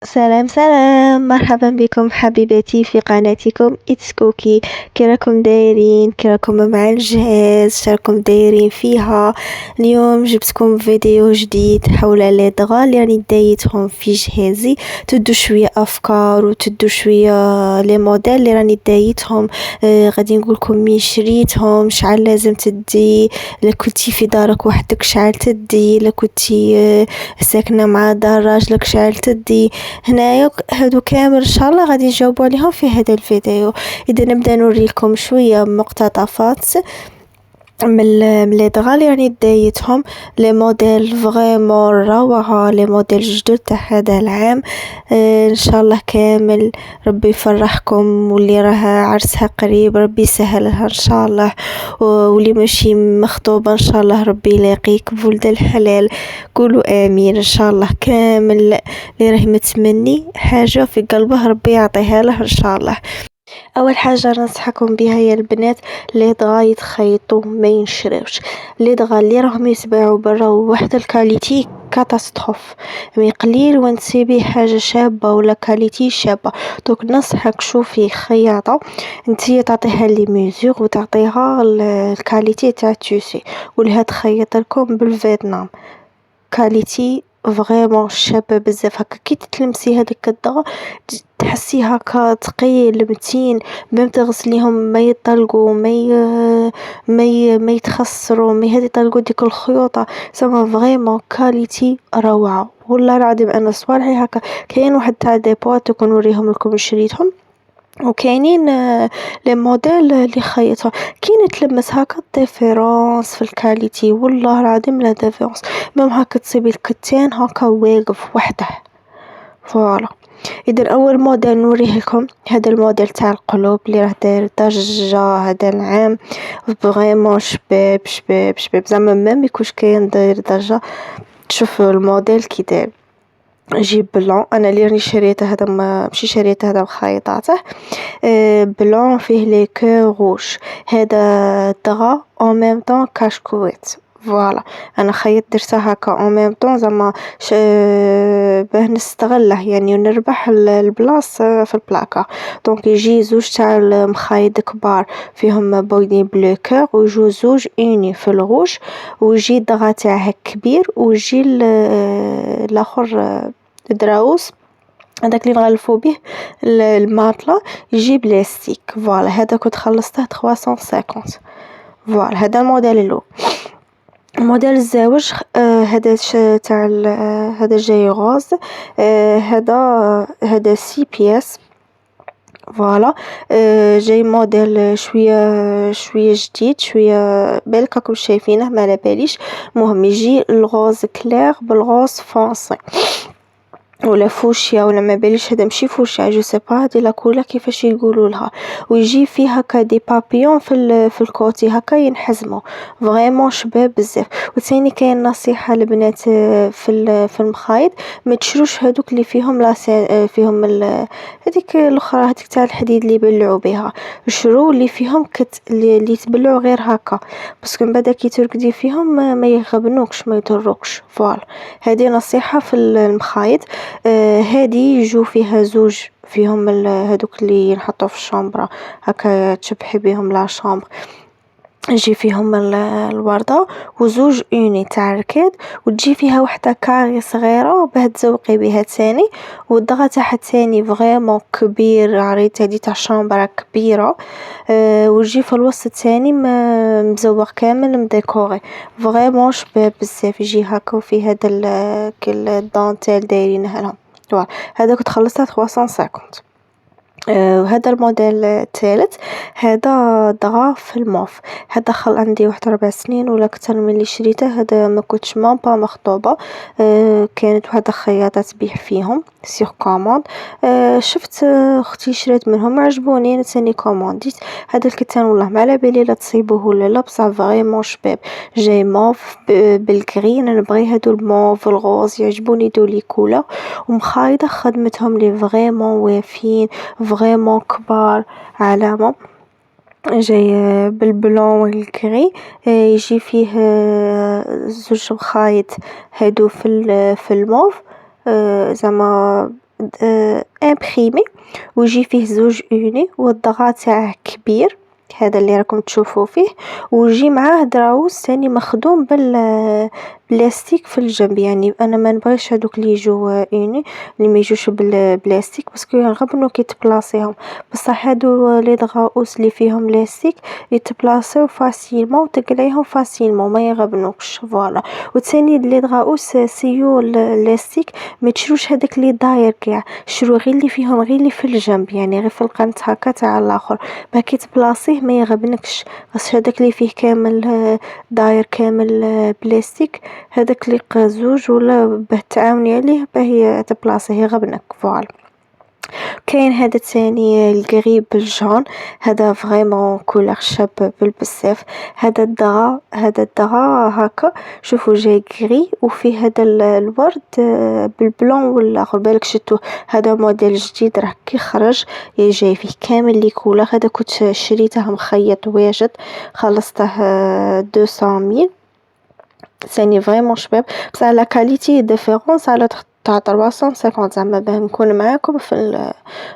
سلام سلام، مرحبا بكم حبيباتي في قناتكم اتس كوكي. كي راكم دايرين؟ كي راكم مع الجهاز؟ شراكم دايرين فيها؟ اليوم جبتكم فيديو جديد حول لي دغا اللي راني دايتهم في جهازي. تدو شويه افكار وتدو شويه لي موديل اللي راني دايتهم. غادي نقولكم مين شريتهم، شحال لازم تدي، الا كنتي في دارك وحدك شحال تدي، الا كنتي ساكنه مع دار راجلك شحال تدي. هنايا هادو كامل ان شاء الله غادي نجاوبوا عليهم في هذا الفيديو. اذا نبدا نوريكم شويه مقتطفات من لي دغا اللي راني دايتهم. لي موديل فريمون روعه، لي موديل جدد تاع هذا العام. ان شاء الله كامل ربي يفرحكم، واللي راها عرسها قريب ربي يسهلها ان شاء الله، واللي ماشي مخطوبه ان شاء الله ربي يلاقيك بولد الحلال. قولوا امين ان شاء الله. كامل اللي راه متمني حاجه في قلبه ربي يعطيها له ان شاء الله. اول حاجه ننصحكم بها يا البنات، لي دغا يتخيطوا ما ينشروش. لي دغا اللي راهم يتباعوا برا واحد الكاليتي كاتاستروف، مي قليل وين تسيبي حاجه شابه ولا كاليتي شابه. دوك ننصحك شوفي خياطه انتي تعطيها لي ميزور وتعطيها الكاليتي تاع تيسي، ولها تخيط لكم بالفيتنام كاليتي فريمون شابه بزاف. هكا كي تلمسي هذيك الدغا تحسي هكا ثقيل متين، ميم تغسليهم ما يطلقوا ما يتخسروا، ما هذه طلقوا ديك الخيوطه. سما فريمون كاليتي روعه والله العظيم. انا صوالحي هكا كاين واحد تاع ديبوات تكون نوريهم لكم شريتهم، وكاينين لي موديل اللي خيطوا كاين تلمس هكا ديفيرونس في الكاليتي والله العظيم لا ديفيرونس. ميم هكا تصيبي الكتان هكا واقف وحده. فوالا. اذا اول موديل نوريه لكم هذا الموديل تاع القلوب اللي راه داير ضجه هذا العام. فريمون شباب شباب شباب، زعما ما يكونش كاين داير ضجه. تشوفوا الموديل كي داير جيب بلون. انا اللي راني شريته هذا ماشي شريته هذا بخيطاته. بلون فيه لي كو روج. هذا دغا اون ميم طون كاشكويت. فوالا انا خيط درتها هكا اون ميم طون زعما باه نستغله يعني ونربح البلاص في البلاكا. دونك يجي زوج تاع المخايط كبار فيهم بودي بلو كور، ويجو زوج اوني في الغوش، ويجي دغا تاعه كبير، ويجي الاخر دراوس هذاك اللي نغلفو به الماطله يجي بلاستيك. فوالا هذا كنت خلصته 350. فوالا هذا الموديل الاول. الموديل الزواج هذا تاع هذا جاي غوز. هذا 6 بياس. فوالا جاي موديل شويه جديد، شويه بالك راكم شايفينه ما على باليش. المهم يجي الغوز كلير بالغوز فونسي ولا فوشيا ولا ما باليش. هذا ماشي فوشيا جو سي با هذه لا كولر كيفاش يقولوا لها. ويجي فيه هكا دي بابيون في الكوتي هكا ينحزموا. فريمون شباب بزاف. وثاني كاين نصيحه للبنات في المخايط، ما تشروش هذوك اللي فيهم فيهم هذيك الاخرى هذيك تاع الحديد اللي يبلعوا بها. شرو اللي فيهم اللي يتبلعوا غير هكا، باسكو من بعد كي ترقدي فيهم ما يغبنوكش ما يضروكش. فوالا هذه نصيحه في المخايط. هذه يجوا فيها زوج فيهم هذوك اللي ينحطوا في الشامبرا هكا تشبحي بهم لا شامبر. يجي فيهم الوردة وزوج اوني تاع الركاد، وتجي فيها وحده كاري صغيره باه تزوقي بها تاني. والدغا تاعها تاني فريمون كبير عريض، هذه تاع شامبرا كبيره. ويجي في الوسط تاني مزوق كامل مديكوري. فريمون شباب بزاف. يجي هكا وفي هذا الدانتيل دايرينها لهم. فوالا هذا كنت خلصتها 350. وهذا الموديل الثالث هذا دغا في الموف. هذا دخل عندي واحد 4 سنين ولا اكثر من اللي شريته. هذا ما كنتش مامبا مخطوبه. كانت واحده خياطه تبيع فيهم سيغ كوموند. شفت اختي شريت منهم عجبوني ثاني كومونديت. هذا الكتان والله ما على بالي لا تصيبوه ولا لا، بصح فريمون شباب. جاي موف بالكرين، انا نبغي هادو الموف الغوز يعجبوني دولي كولا. ومخايده خدمتهم لي فريمون وافين فريمون كبار علامه. جاي بالبلون والكري. يجي فيه زوج مخايط هادو في الموف. زعما امبريمي ويجي فيه زوج اوني والضغط تاعه كبير، هذا اللي راكم تشوفوا فيه، ويجي معاه دراوس ثاني مخدوم بلاستيك في الجنب. يعني انا ما نبغيش هذوك اللي يجوا اوني اللي ما يجوش بالبلاستيك باسكو يغبنوا كي تبلاصيهم، بصح هادو لي دغاوس اللي فيهم لاستيك يتبلاصيو فاسيلمون وتقليهم فاسيلمون ما يغبنوكش. فوالا، وثاني لي دغاوس سيو لاستيك ما تشروش هذاك اللي داير كاع، شرو غير اللي فيهم غير اللي في الجنب، يعني غير في القنت هكا تاع الاخر باكي تبلاصيه ما يغبنكش. بس هذاك اللي فيه كامل داير كامل بلاستيك، هذاك اللي قزوج ولا باه تعاوني عليه باه تبلاصيه يغبنك. فوالا، كاين هذا الثاني القريب بالجون، هذا فريمون كولر شاب بزاف. هذا الدغا هكا شوفوا جاي غري وفيه هذا الورد بالبلون والاخر، بالك شتوه هذا موديل جديد راه كي خرج جاي فيه كامل لي كولر. هذا كنت شريته مخيط واجد، خلصته 200,000 ثاني فريمون شباب، بصح لا كاليتي ديفيرونس على تاع 350 زعما باه نكون معاكم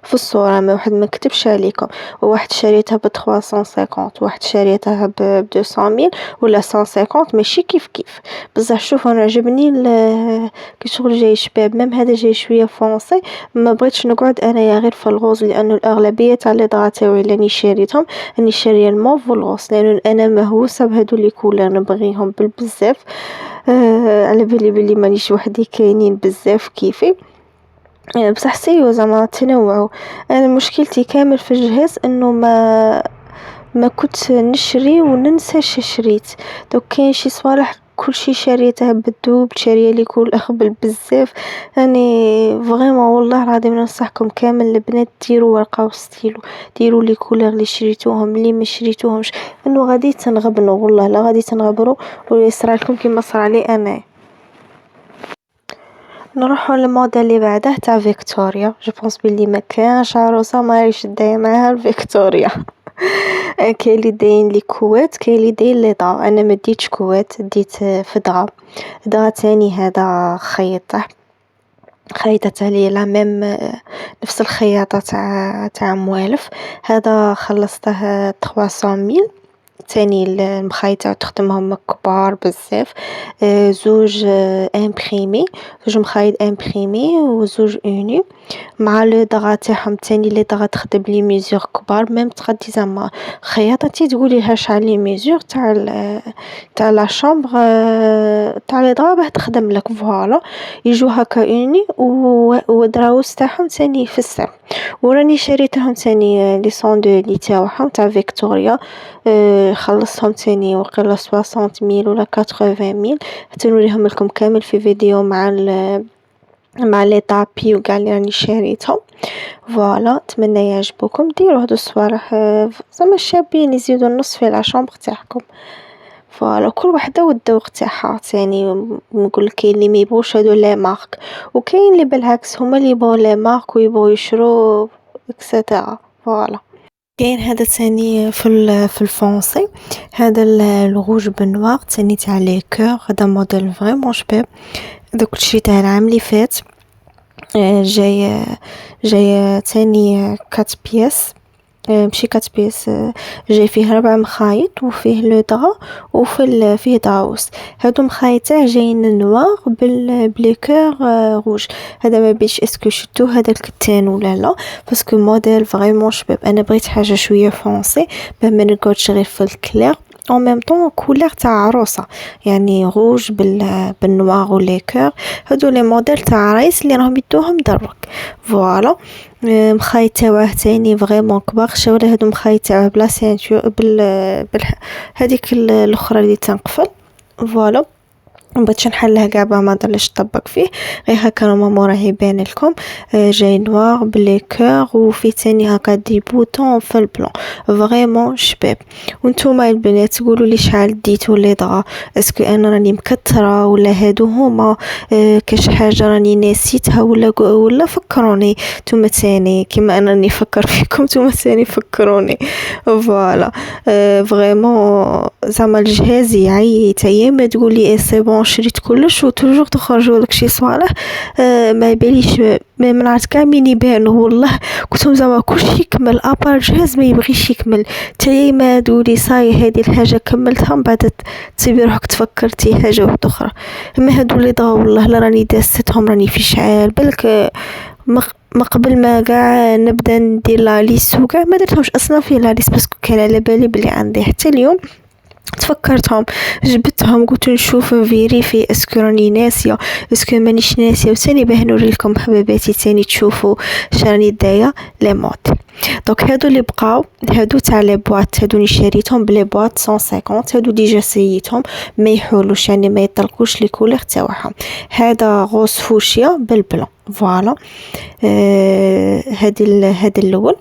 في الصورة، ما واحد ما كتبش عليكم. واحد شريتها ب 350 واحد شريتها ب 200,000 ولا 150 ماشي كيف بصح شوفوا انا عجبني كي شغل جاي شباب. ميم هذا جاي شويه فونسي، ما بغيتش نقعد انايا غير في الغوز لانه الاغلبيه تاع لي دغا تاوعي اللي راني شاريتهم راني شاريه الموف والغوز، لانه انا مهووسه بهادو لي كولر نبغيهم بزاف. على بالي مانيش وحدي كاينين بزاف كيفي، بصح سيو زعما تنوعوا. انا مشكلتي كامل في الجهاز انه ما كنت نشري وننسى شريت. دوك كاين شي صوالح كل شي شريته بالدوب، شاريه لي كل اخبل بزاف. يعني فريمون والله العظيم ننصحكم كامل البنات ديروا ورقه وستيلو، ديروا لي كولر اللي شريتوهم اللي ما شريتوهمش، انه غادي تنغبنوا والله لا غادي تنغبروا ويصرى لكم كيما صرا لي انا. نروحو للموديل اللي بعده تاع فيكتوريا. جو بونس بلي ما كانش عروسه ما يشدها معاها فيكتوريا. كاين اللي داين لي كوات، كاين اللي داين لي ضا. انا ما ديتش كوات، ديت في ضا تاني. هذا خيطت عليه لا ميم نفس الخياطه تاع موالف. هذا خلصته 300,000 تاني. المخايطة تخدمهم كبار بزاف. زوج امبريمي، زوج مخايط امبريمي وزوج اوني مع لو دغا تاعهم تاني. لي دغا تخدم لي ميزور كبار، ميم تقدي زعما خياطة تي تقولي لها شحال لي ميزور تاع لا شامبر تاع لي دغا باه تخدم لك. فوالا، يجو هكا اوني ودراوس تاعهم تاني في السام. وراني شريتهم تاني لي صوندولي تاعهم تاع فيكتوريا. خلصتهم تاني وقيلا 60,000 ولا 80,000. حتى نوريهم لكم كامل في فيديو مع لي طابي وكاع اللي راني شريتهم. فوالا، نتمنى يعجبوكم. ديروا هادو الصوالح زعما شابين يزيدوا النص في الشامبر تاعكم. فوالا، كل وحده والذوق تاعها. ثاني نقول كاين اللي ما يبغوش هادو لي مارك، وكاين اللي بالعكس هما اللي يبغوا لي مارك ويبغوا يشرو اكسيتيرا. فوالا، كاين هذا ثاني في الفونسي، هذا الروج بالنوار ثاني تاع لي كور. هذا موديل فريمون شباب، دوك شريته العام اللي فات. جاي ثاني 4 بياس، ماشي 4 بياس، جاي فيه 4 مخايط وفيه لو دغا فيه داوس. هادو مخايط جايين نوار بلي كور روج. هذا ما بيش اسكو شتو هذا الكتان ولا لا، باسكو موديل فريمون شباب. انا بغيت حاجه شويه فونسي باه ما نقعدش غير في الكلير en même temps كولر تاع عروسه، يعني روج بالنوار ولي كور. هادو لي موديل تاع عرايس اللي راهم يدوهم دروك. فوالا، مخايط تاعه تاني فريمون كبار. شاوري هادو مخايط تاعه بلا سينتور هذيك الاخرى اللي تنقفل. فوالا، بغيتش نحلها كاع ما نضلش نطبق فيه، غير هكا نورمالمون راه يبان لكم. جاي نوار بلي كور وفي تاني هكا دي بوطون في البلون. فريمون شباب، وانتوما البنات تقولوا لي شحال ديتو لي دغا، اسكو انا راني مكثره ولا هادو هما كاش حاجه راني نسيتها ولا فكروني نتوما ثاني كيما انا راني نفكر فيكم نتوما ثاني فكروني. فوالا، فريمون زعما الجهاز يعيط، يا ما تقولي سي بون شريت كلش وتوجور تخرجوا لك شي صوالح ما يباليش من عاد كاملين يبانوا. والله كنتهم زعما كلشي يكمل ابار الجهاز ما يبغيش يكمل. تاي ما دولي صاي هذه الحاجه كملتها من بعد تصيبي روحك تفكرتي حاجه واحده اخرى. اما هادو اللي ضاو والله لا راني داستهم راني في شعال بالك ما قبل ما قاع نبدا ندير لا ليست وكاع ما درتهمش اصلا في لا ليست باسكو كان على بالي بلي عندي حتى اليوم تفكرتهم جبتهم قلت نشوف نفيريفي اسكو راني ناسيه اسكو مانيش ناسيه وثاني باه نوريلكم حبيباتي ثاني تشوفوا شراني دايه لي موديل. دونك هادو اللي بقاو هادو تاع لي بواط هادو اللي شريتهم بلي بواط 150 هادو ديجا سيتهم ما يحولوش يعني ما يطلقوش لي كولور تاعهم. هذا غوز فوشيا بالبلون فوالا. هادي الاول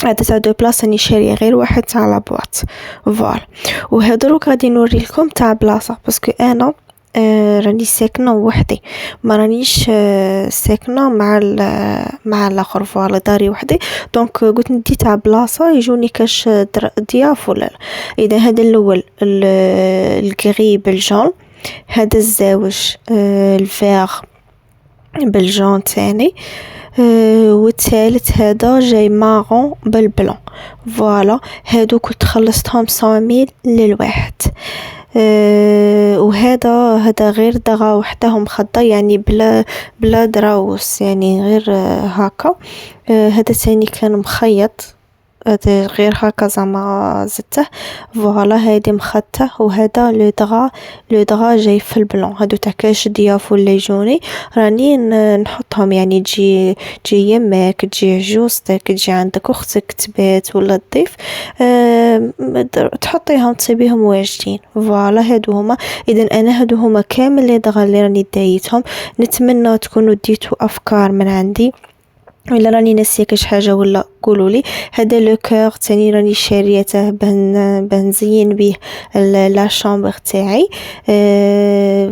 هذا تاع دو بلاصه راني شاريه غير واحد تاع لا بواط فوالا. وهذا دروك غادي نوري لكم تاع بلاصه باسكو انا راني ساكنه وحدي ما رانيش ساكنه مع الاخر فوالا داري وحدي. دونك قلت ندي تاع بلاصه يجوني كاش ضياف ولا لا. اذا هذا الاول الكري بالجون هذا الزاوج الفيغ بالجون تاني والثالث هذا جاي مارون بالبلون فوالا. هادو كنت خلصتهم 100 للواحد. وهذا غير دغا وحدهم خضه يعني بلا دراوس يعني غير هكا. هذا ثاني كان مخيط هذا غير هكا زعما زدته فوالا. هادي مخته وهذا لو دغا جاي في البلون. هادو تاع كاش ضياف ولا يجوني راني نحطهم يعني تجي يماك تجي عجوزتك تجي عندك اختك تبات ولا تضيف تحطيهم تصيبيهم واجدين فوالا. هادو هما اذا انا هادو هما كامل لي دغا اللي راني دايتهم. نتمنى تكونوا ديتوا افكار من عندي ولا راني ناسيه كاش حاجه ولا قولوا لي. هذا لو كور ثاني راني شاريته بنزين به لا شامبر تاعي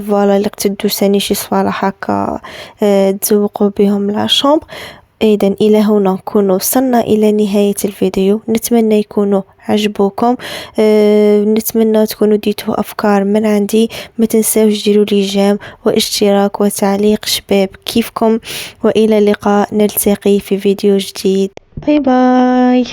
فوالا. لك تدو ثاني شي صوالح هكا تزوقوا بهم لا شامبر. اذا الى هنا نكون وصلنا الى نهايه الفيديو. نتمنى يكونوا عجبوكم نتمنى تكونوا ديتوا افكار من عندي. ما تنساوش ديروا لي جيم واشتراك وتعليق شباب كيفكم والى اللقاء. نلتقي في فيديو جديد. باي باي.